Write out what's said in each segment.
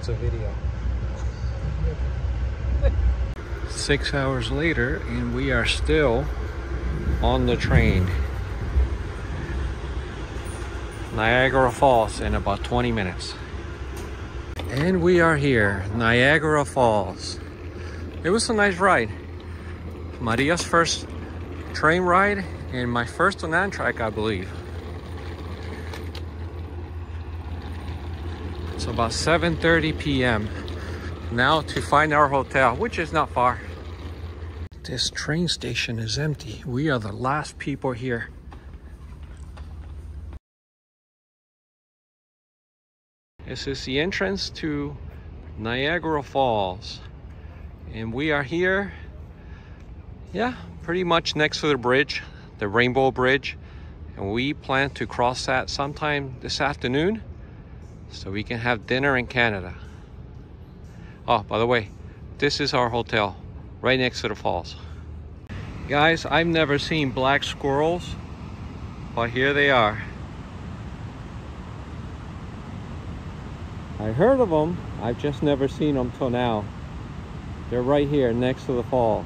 it's a video. 6 hours later, and we are still on the train. Niagara Falls in about 20 minutes. And we are here, Niagara Falls. It was a nice ride. Maria's first train ride and my first on Amtrak, I believe. It's about 7:30 p.m. now to find our hotel, which is not far. This train station is empty. We are the last people here. This is the entrance to Niagara Falls. And we are here, yeah, pretty much next to the bridge, the Rainbow Bridge. And we plan to cross that sometime this afternoon so we can have dinner in Canada. Oh, by the way, this is our hotel right next to the falls. Guys, I've never seen black squirrels, but here they are. I heard of them, I've just never seen them till now. They're right here next to the falls.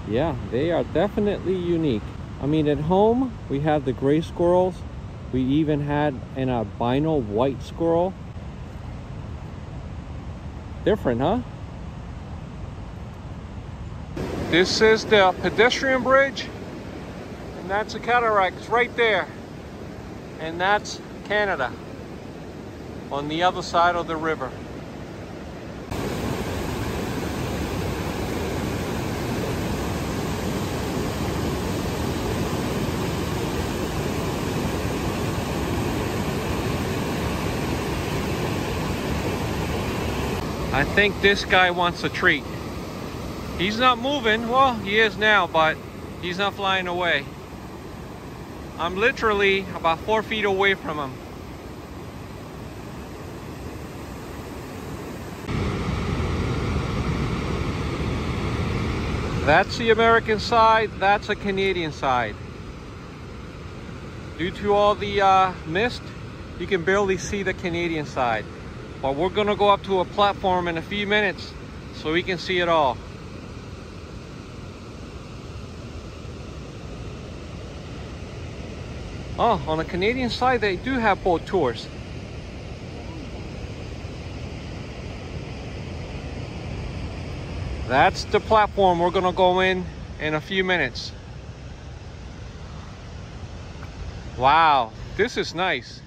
Yeah, they are definitely unique. I mean, at home, we have the gray squirrels. We even had an albino white squirrel. Different, huh? This is the pedestrian bridge, and that's the cataract. It's right there. And that's Canada on the other side of the river. I think this guy wants a treat. He's not moving. Well, he is now, but he's not flying away. I'm literally about 4 feet away from him. That's the American side, that's the Canadian side. Due to all the mist, you can barely see the Canadian side. But we're gonna go up to a platform in a few minutes so we can see it all. Oh, on the Canadian side, they do have boat tours. That's the platform we're gonna go in a few minutes. Wow, this is nice.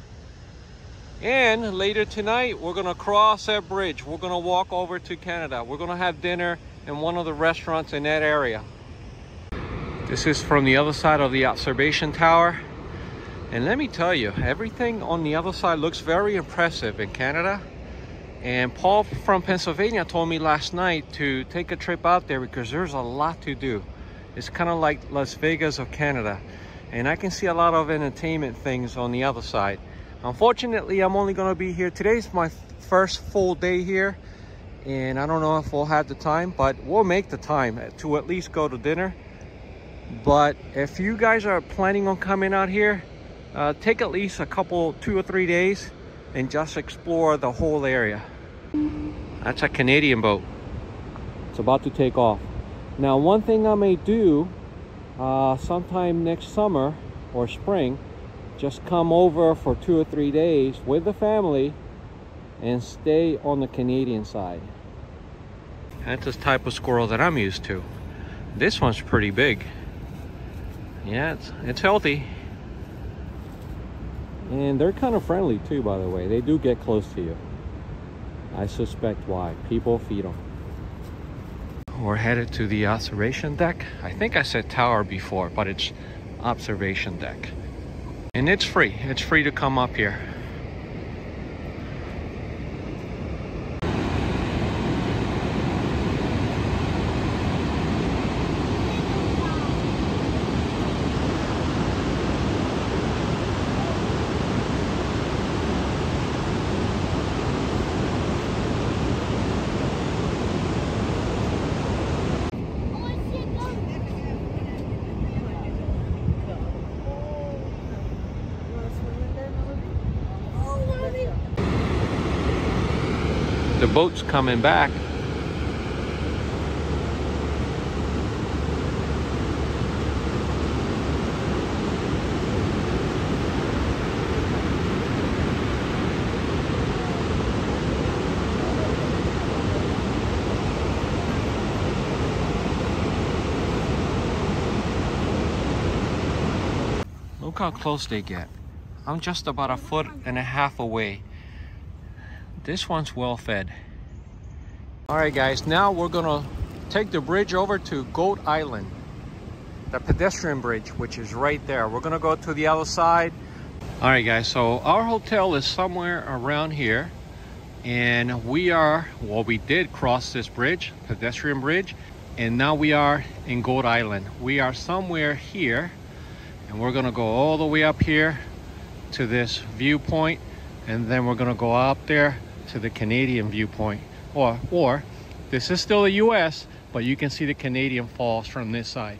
And later tonight, we're gonna cross that bridge. We're gonna walk over to Canada. We're gonna have dinner in one of the restaurants in that area. This is from the other side of the observation tower. And let me tell you, everything on the other side looks very impressive in Canada. And Paul from Pennsylvania told me last night to take a trip out there because there's a lot to do. It's kind of like Las Vegas of Canada. And I can see a lot of entertainment things on the other side. Unfortunately, I'm only going to be here. Today's my first full day here. And I don't know if we'll have the time, but we'll make the time to at least go to dinner. But if you guys are planning on coming out here, take at least a couple, 2 or 3 days and just explore the whole area. That's a Canadian boat. It's about to take off. Now, one thing I may do sometime next summer or spring, just come over for 2 or 3 days with the family and stay on the Canadian side. That's the type of squirrel that I'm used to. This one's pretty big. Yeah, it's healthy. And they're kind of friendly too, by the way. They do get close to you. I suspect why. People feed them. We're headed to the observation deck. I think I said tower before, but it's observation deck. And it's free. It's free to come up here. the boat's coming back. Look how close they get. I'm just about 1.5 feet away. This one's well fed. All right guys, now we're gonna take the bridge over to Goat Island, the pedestrian bridge, which is right there. We're gonna go to the other side. All right guys, so our hotel is somewhere around here, and we did cross this bridge, pedestrian bridge, and now we are in Goat Island. We are somewhere here, and we're gonna go all the way up here to this viewpoint, and then we're gonna go up there to the Canadian viewpoint. Or this is still the US, but you can see the Canadian Falls from this side.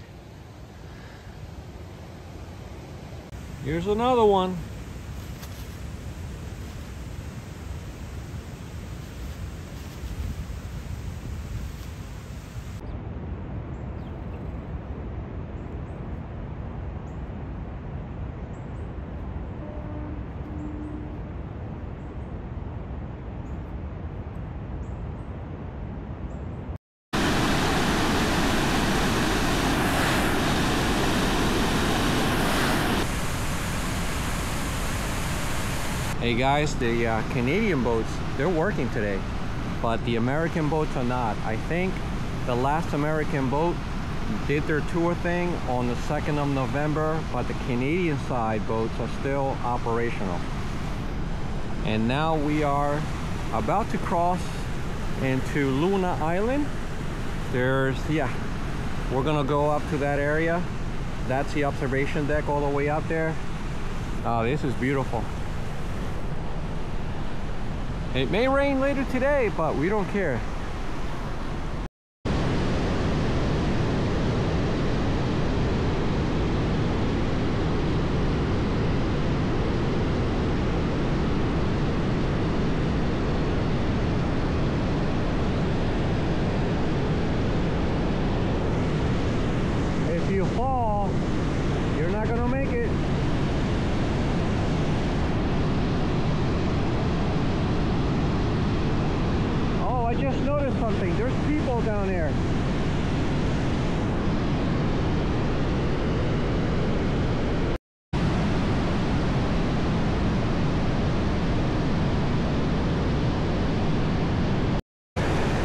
Here's another one. Hey guys, the Canadian boats, they're working today, but the American boats are not. I think the last American boat did their tour thing on the 2nd of November, but the Canadian side boats are still operational. And now we are about to cross into Luna Island. We're gonna go up to that area. That's the observation deck all the way up there. Oh, this is beautiful. It may rain later today, but we don't care. If you fall, you're not gonna make it. I just noticed something. There's people down there.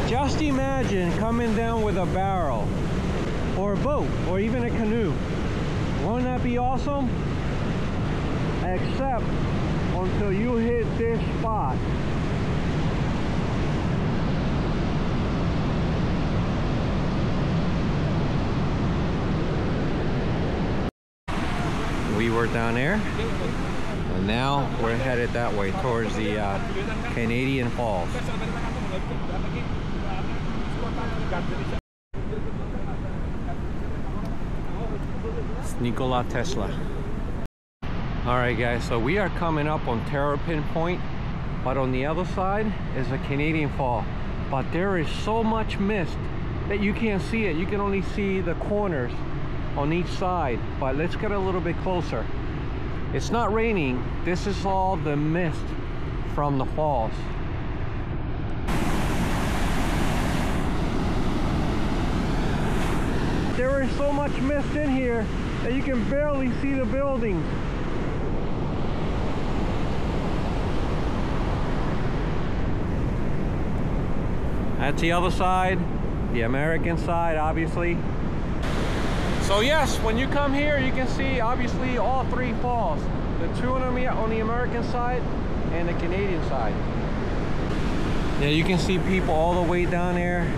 Just imagine coming down with a barrel or a boat or even a canoe. Won't that be awesome? Except until you hit this spot. We were down there, and now we're headed that way towards the Canadian Falls. It's Nikola Tesla. All right guys, so we are coming up on Terrapin Point, but on the other side is a Canadian Fall. But there is so much mist that you can't see it. You can only see the corners on each side, but let's get a little bit closer. It's not raining. This is all the mist from the falls. There is so much mist in here that you can barely see the buildings. That's the other side, the American side, obviously. So yes, when you come here, you can see obviously all three falls. The two on the American side and the Canadian side. Yeah, you can see people all the way down there.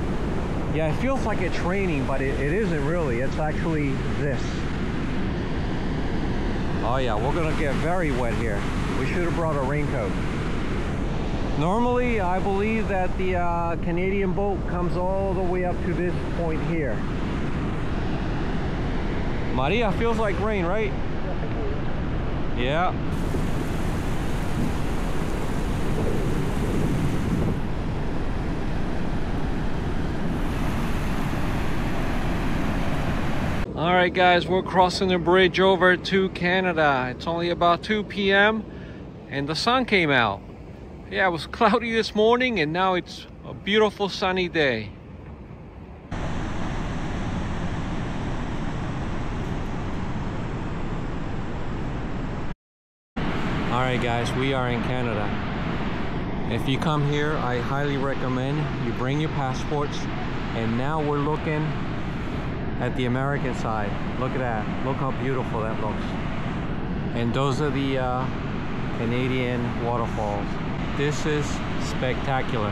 Yeah, it feels like it's raining, but it isn't really. It's actually this. Oh yeah, we're gonna get very wet here. We should have brought a raincoat. Normally, I believe that the Canadian boat comes all the way up to this point here. Maria, feels like rain, right? Yeah. All right, guys, we're crossing the bridge over to Canada. It's only about 2 p.m. and the sun came out. Yeah, it was cloudy this morning and now it's a beautiful sunny day. All right, guys, we are in Canada. If you come here, I highly recommend you bring your passports. And now we're looking at the American side. Look at that. Look how beautiful that looks. And those are the Canadian waterfalls. This is spectacular.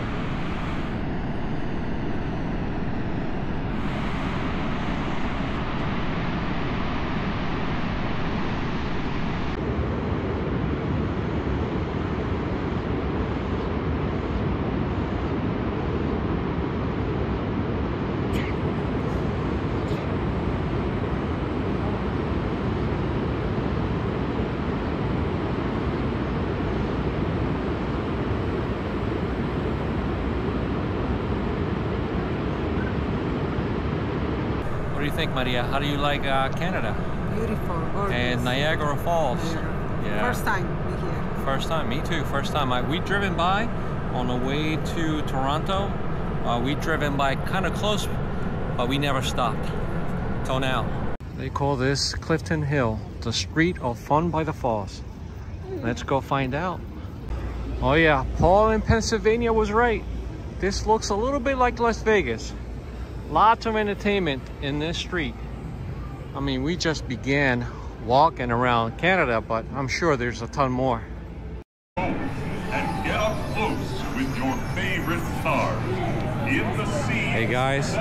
What do you think, Maria? How do you like Canada? Beautiful, gorgeous. And Niagara Falls? Yeah. First time we here. First time, me too. First time. We driven by on the way to Toronto. We driven by kind of close, but we never stopped till now. They call this Clifton Hill, the street of fun by the falls. Let's go find out. Oh yeah, Paul in Pennsylvania was right. This looks a little bit like Las Vegas. Lots of entertainment in this street. I mean, we just began walking around Canada, but I'm sure there's a ton more. And get up close with your favorite stars. In the sea. Hey guys,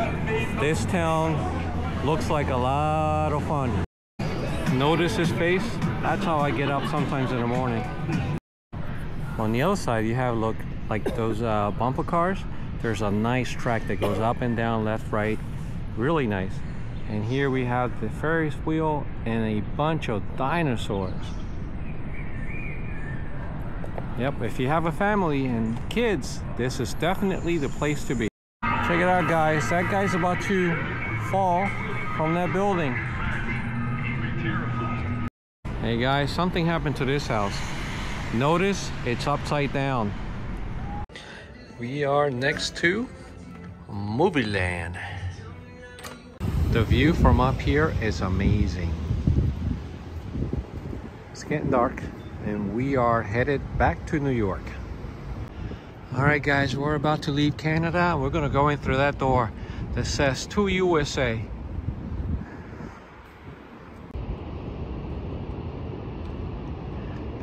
this town looks like a lot of fun. Notice his face? That's how I get up sometimes in the morning. On the other side, you have, look, like those bumper cars. There's a nice track that goes up and down, left, right. Really nice. And here we have the Ferris wheel and a bunch of dinosaurs. Yep, if you have a family and kids, this is definitely the place to be. Check it out, guys. That guy's about to fall from that building. Hey guys, something happened to this house. Notice it's upside down. We are next to Movie Land. The view from up here is amazing. It's getting dark and we are headed back to New York. All right, guys, we're about to leave Canada. We're gonna go in through that door that says to USA.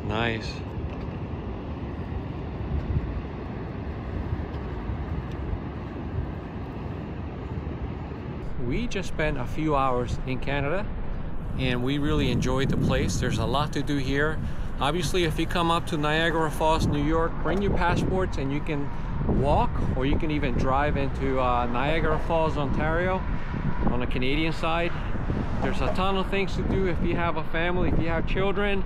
Nice. We just spent a few hours in Canada and we really enjoyed the place. There's a lot to do here. Obviously, if you come up to Niagara Falls, New York, bring your passports and you can walk or you can even drive into Niagara Falls, Ontario on the Canadian side. There's a ton of things to do if you have a family, if you have children,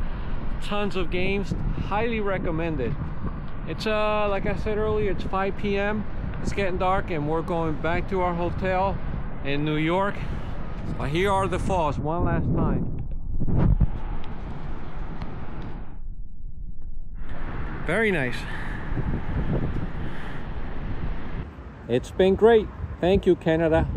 tons of games. Highly recommended. It's like I said earlier, it's 5 p.m. It's getting dark and we're going back to our hotel in New York. But here are the falls one last time. Very nice. It's been great. Thank you, Canada.